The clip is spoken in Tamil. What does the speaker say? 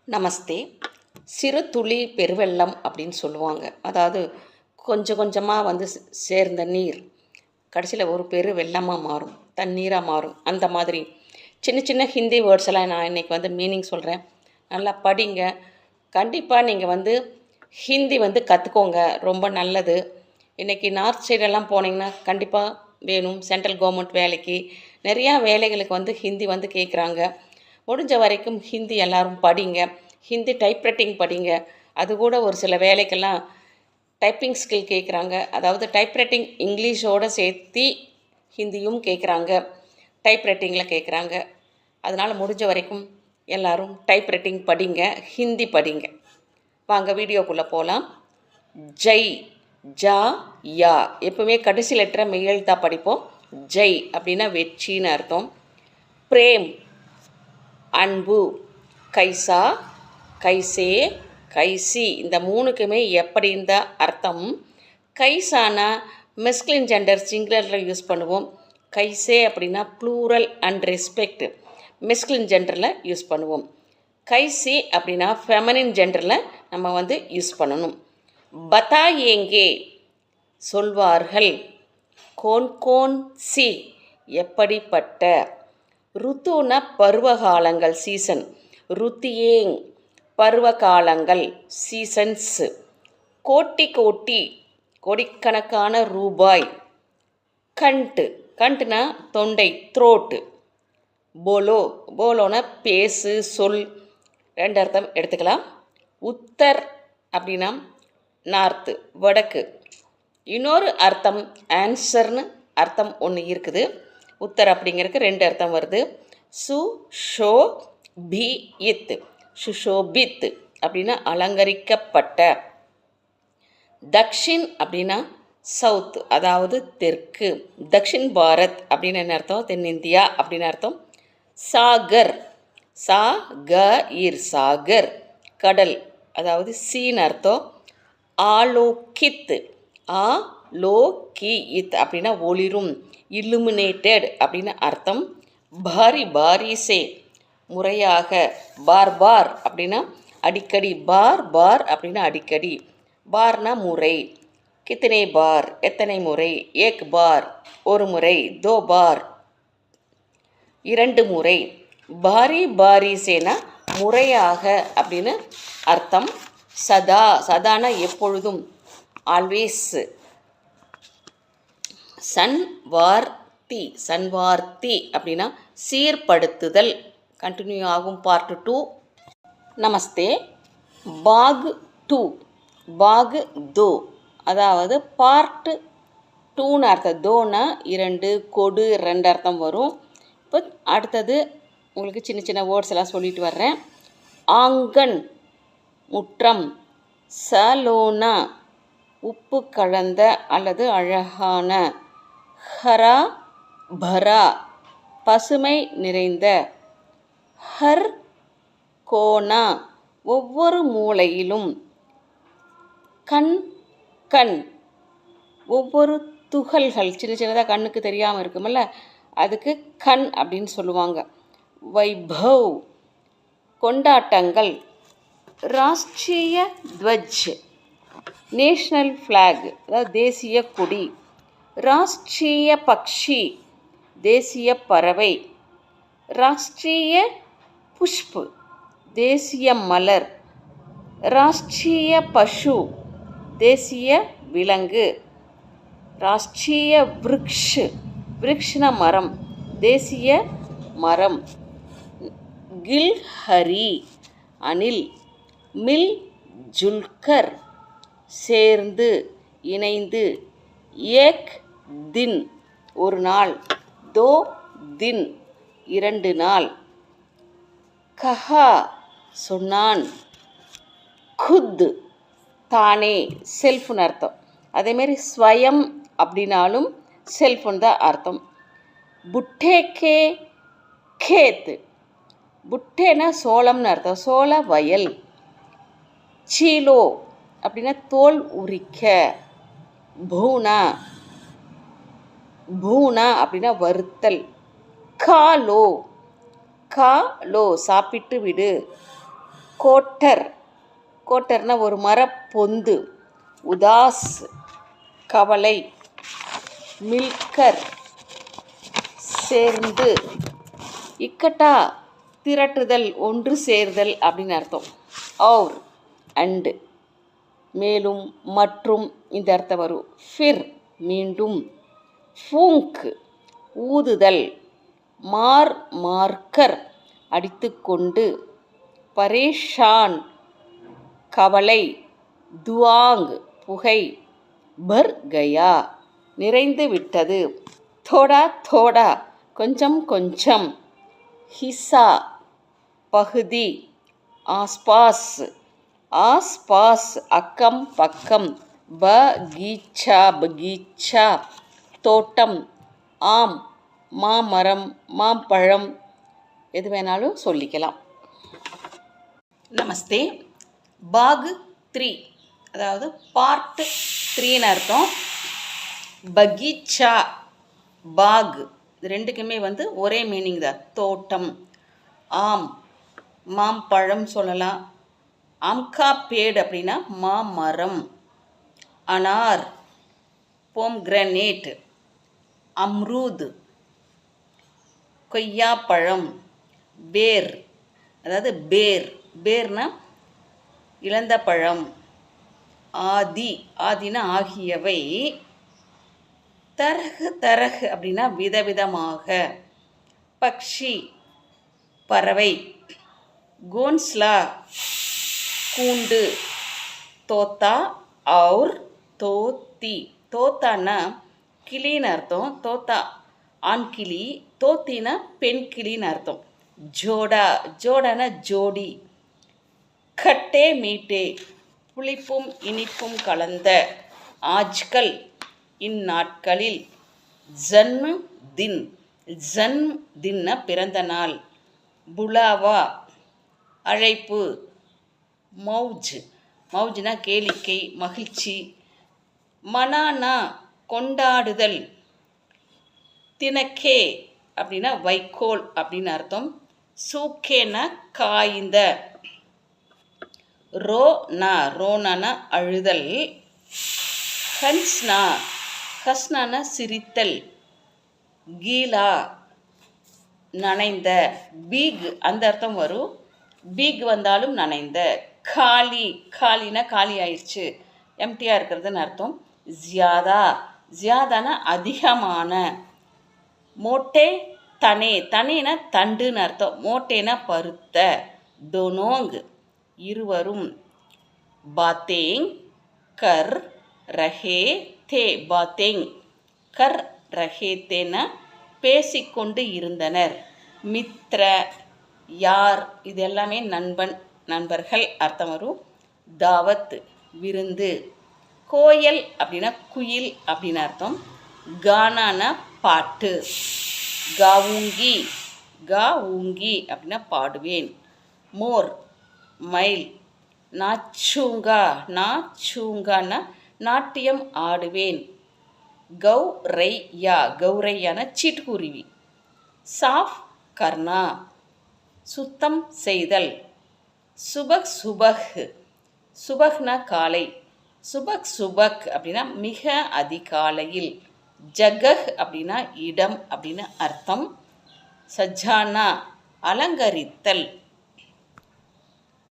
நமஸ்தே. சிறு துளி பெருவெள்ளம் அப்படின்னு சொல்லுவாங்க. அதாவது கொஞ்சம் கொஞ்சமாக சேர்ந்த நீர் கடைசியில் ஒரு பெரு வெள்ளமாக மாறும், தண்ணீராக மாறும். அந்த மாதிரி சின்ன சின்ன ஹிந்தி வேர்ட்ஸ் எல்லாம் நான் இன்றைக்கி மீனிங் சொல்கிறேன். நல்லா படிங்க. கண்டிப்பாக நீங்கள் ஹிந்தி கற்றுக்கோங்க, ரொம்ப நல்லது. இன்றைக்கி நார்த் சைடெல்லாம் போனீங்கன்னா கண்டிப்பாக வேணும். சென்ட்ரல் கவர்மெண்ட் வேலைக்கு நிறையா வேலைகளுக்கு ஹிந்தி கேட்குறாங்க. முடிஞ்ச வரைக்கும் ஹிந்தி எல்லோரும் படிங்க. ஹிந்தி டைப்ரைட்டிங் படிங்க. அது கூட ஒரு சில வேலைக்கெல்லாம் டைப்பிங் ஸ்கில் கேட்குறாங்க. அதாவது டைப்ரைட்டிங் இங்கிலீஷோடு சேர்த்து ஹிந்தியும் கேட்குறாங்க, டைப்ரைட்டிங்கில் கேட்குறாங்க. அதனால் முடிஞ்ச வரைக்கும் எல்லோரும் டைப்ரைட்டிங் படிங்க, ஹிந்தி படிங்க. வாங்க வீடியோக்குள்ளே போகலாம். ஜெய், ஜா, யா எப்பவுமே கடைசி லெட்டரை மெய்யெழுத்தாக படிப்போம். ஜெய் அப்படின்னா வெற்றின்னு அர்த்தம். பிரேம், அன்பு. கைசா, கைசே, கைசி இந்த மூணுக்குமே எப்படி இந்த அர்த்தம். கைசானா மெஸ்குலின் ஜெண்டர் சிங்குலரில் யூஸ் பண்ணுவோம். கைசே அப்படின்னா plural and respect masculine ஜெண்டரில் use பண்ணுவோம். கைசி அப்படின்னா ஃபெமனின் ஜெண்டரில் நம்ம யூஸ் பண்ணணும். பதாயேங்கே சொல்வார்கள். கோன் கோன் சி எப்படிப்பட்ட. ருத்துனா பருவகாலங்கள், சீசன். ருத்தியேங் பருவகாலங்கள், சீசன்ஸ். கோட்டி கோட்டி கோடிக்கணக்கான ரூபாய். கண்ட், கண்ட்னா தொண்டை, த்ரோட்டு. போலோ, போலோனா பேசு, சொல். ரெண்டு அர்த்தம் எடுத்துக்கலாம். உத்தர் அப்படின்னா நார்த்து, வடக்கு. இன்னொரு அர்த்தம் ஆன்சர்னு அர்த்தம் ஒன்று இருக்குது. உத்தர் அப்படிங்கிறதுக்கு ரெண்டு அர்த்தம் வருது. சு ஷோ பி இத், சுஷோபித் அப்படின்னா அலங்கரிக்கப்பட்ட. தக்ஷின் அப்படின்னா சவுத், அதாவது தெற்கு. தக்ஷின் பாரத் அப்படின்னு என்ன அர்த்தம், தென்னிந்தியா அப்படின்னு அர்த்தம். சாகர், சா க இர் சாகர் கடல், அதாவது சீன் அர்த்தம். ஆலோகித், ஆ லோ கி இத் அப்படின்னா ஒளிரும், இல்லுமினேட்டட் அப்படின்னு அர்த்தம். பாரி, பாரிசே முறையாக. பார் பார் அப்படின்னா அடிக்கடி. பார் பார் அப்படின்னா அடிக்கடி. பார்னா முறை. கித்தனை பார் எத்தனை முறை. ஏக் பார் ஒரு முறை. தோ பார் இரண்டு முறை. பாரி பாரிசேனா முறையாக அப்படின்னு அர்த்தம். சதா, சதானா எப்பொழுதும், ஆல்வேஸ். சன்வார்த்தி, சன்வார்த்தி அப்படின்னா சீர்படுத்துதல். கண்டினியூ ஆகும் பார்ட் 2. நமஸ்தே. பாக் 2, பாக் தோ அதாவது பார்ட் 2ன்னு அர்த்தம். தோனா இரண்டு, கொடு ரெண்டு அர்த்தம் வரும். இப்போ அடுத்தது உங்களுக்கு சின்ன சின்ன வேர்ட்ஸ் எல்லாம் சொல்லிட்டு வர்றேன். ஆங்கன் முற்றம். சலோனா உப்பு கலந்த அல்லது அழகான. ஹரா பரா பசுமை நிறைந்த. ஹர் கோனா ஒவ்வொரு மூலையிலும். கண், கண் ஒவ்வொரு துகள்கள், சின்ன சின்னதாக கண்ணுக்கு தெரியாமல் இருக்குமில்ல, அதுக்கு கண் அப்படின்னு சொல்லுவாங்க. வைபவ் கொண்டாட்டங்கள். ராஷ்ட்ரிய துவஜ் நேஷ்னல் ஃப்ளாக், அதாவது தேசிய கொடி. ராஷ்ட்ரிய பக்ஷி தேசிய பறவை. ராஷ்ட்ரிய புஷ்பு தேசிய மலர். ராஷ்ட்ரிய பசு தேசிய விலங்கு. ராஷ்ட்ரிய விருக்ஷ், விருக்ஷ்ன மரம், தேசிய மரம். கில்ஹரி அணில். மில் ஜுல்கர் சேர்ந்து, இணைந்து. ஏக் தின் ஒரு நாள். தோ தின் இரண்டு நாள். கஹா சொன்னான். குத் தானே, செல்ஃப்னு அர்த்தம். அதேமாரி ஸ்வயம் அப்படின்னாலும் செல்ஃப்னு தான் அர்த்தம். புட்டே கே கேத், புட்டேனா சோளம்னு அர்த்தம், சோள வயல். சீலோ அப்படின்னா தோல் உரிக்க. பூனா, பூனா அப்படின்னா வறுத்தல். காலோ, காலோ சாப்பிட்டு விடு. கோட்டர், கோட்டர்னா ஒரு மரப்பொந்து. உதாஸ், கவலை. மில்கர், சேர்ந்து. இக்கட்டா, திரட்டுதல், ஒன்று சேர்தல் அப்படின்னு அர்த்தம். और அண்டு, மேலும், மற்றும் இந்த அர்த்தம் வரும். ஃபிர், மீண்டும். ஃபூங்க், ஊதுதல். மார்க்கர், அடித்துக்கொண்டு. பரேஷான், கவலை. துவாங், புகை. பர் கயா, நிறைந்து விட்டது. தோடா தோடா, கொஞ்சம் கொஞ்சம். ஹிஸ்ஸா, பகுதி. ஆஸ்பாஸ், ஆஸ்பாஸ், அக்கம் பக்கம். பகீச்சா, பகீச்சா, தோட்டம். ஆம், மாமரம், மாம்பழம், எது வேணாலும் சொல்லிக்கலாம். நமஸ்தே. பாக் 3, அதாவது பார்ட் 3ன்னு அர்த்தம். பகீச்சா, பாக், இது ரெண்டுக்குமே ஒரே மீனிங் தான், தோட்டம். ஆம், மாம்பழம் சொல்லலாம். அம்கா பேடு அப்படின்னா மாமரம். அனார், போம்கிரனேட். அம்ரூத், கொய்யாப்பழம். பேர், அதாவது பேர்னா இழந்த பழம். ஆதி, ஆதினா ஆகியவை. தரகு அப்படின்னா விதவிதமாக. பக்ஷி, பறவை. கோன்ஸ்லா, கூண்டு. தோத்தா और தோத்தி, தோத்தான்னா கிளின்னு அர்த்தம். தோத்தா ஆண் கிளி, தோத்தினா பெண் கிளின்னு அர்த்தம். ஜோடா, ஜோடானா ஜோடி. கட்டே மீட்டே, புளிப்பும் இனிப்பும் கலந்த. ஆஜ்கல், இந்நாட்களில். ஜன்ம தின், ஜன்ம் தின்னா பிறந்த நாள். புலாவா, அழைப்பு. மௌஜ், மௌஜ்னா கேளிக்கை, மகிழ்ச்சி. மனானா, கொண்டாடுதல். தினக்கே அப்படின்னா வைக்கோல் அப்படின்னு அர்த்தம். சூக்கேனா காய்ந்த. ரோனானா அழுதல். ஹன்ஸ்னா, ஹஸ்னானா சிரித்தல். கீலா, நனைந்த. பீக் அந்த அர்த்தம் வரும். பீக் வந்தாலும் நனைந்த. காலி, காலினா காலி ஆயிடுச்சு, எம்டியாக இருக்கிறதுன்னு அர்த்தம். ஜியாதா, ஜியாதானா அதிகமான. மோட்டே தனே, தனேனா தண்டுன்னு அர்த்தம். மோட்டேனா பருத்த. டொனோங், இருவரும். பாத்தேங், கர் ரஹே தே. பாத்தேங், கர் ரஹே தேனா பேசிக்கொண்டு இருந்தனர். மித்ர, யார், இது எல்லாமே நண்பர்கள் அர்த்தம் வரும். தாவத், விருந்து. கோயல் அப்படின்னா குயில் அப்படின்னு அர்த்தம். கானானா பாட்டு. காவுங்கி, காவுங்கி அப்படின்னா பாடுவேன். மோர், மயில். நாச்சூங்கா, நாச்சூங்கானா நாட்டியம் ஆடுவேன். கௌரையா, கௌரையான சீட்டுக்குருவி. சாஃப் கர்னா, சுத்தம் செய்தல். சுபக் சுபக், சுபக்னா காலை. சுபக் சுபக் அப்படின்னா மிக அதிகாலையில். ஜகஹ் அப்படின்னா இடம் அப்படின்னு அர்த்தம். சஜானா, அலங்கரித்தல்.